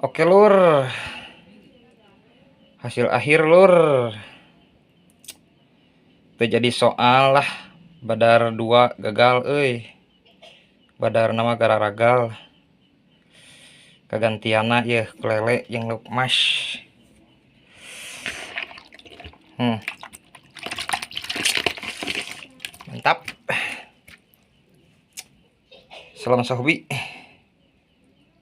Oke lur, hasil akhir lur. Terjadi soal lah, badar 2 gagal badar nama gara ragal. Kagantiana ya kelele yang mas. Mantap. Salam sahubi.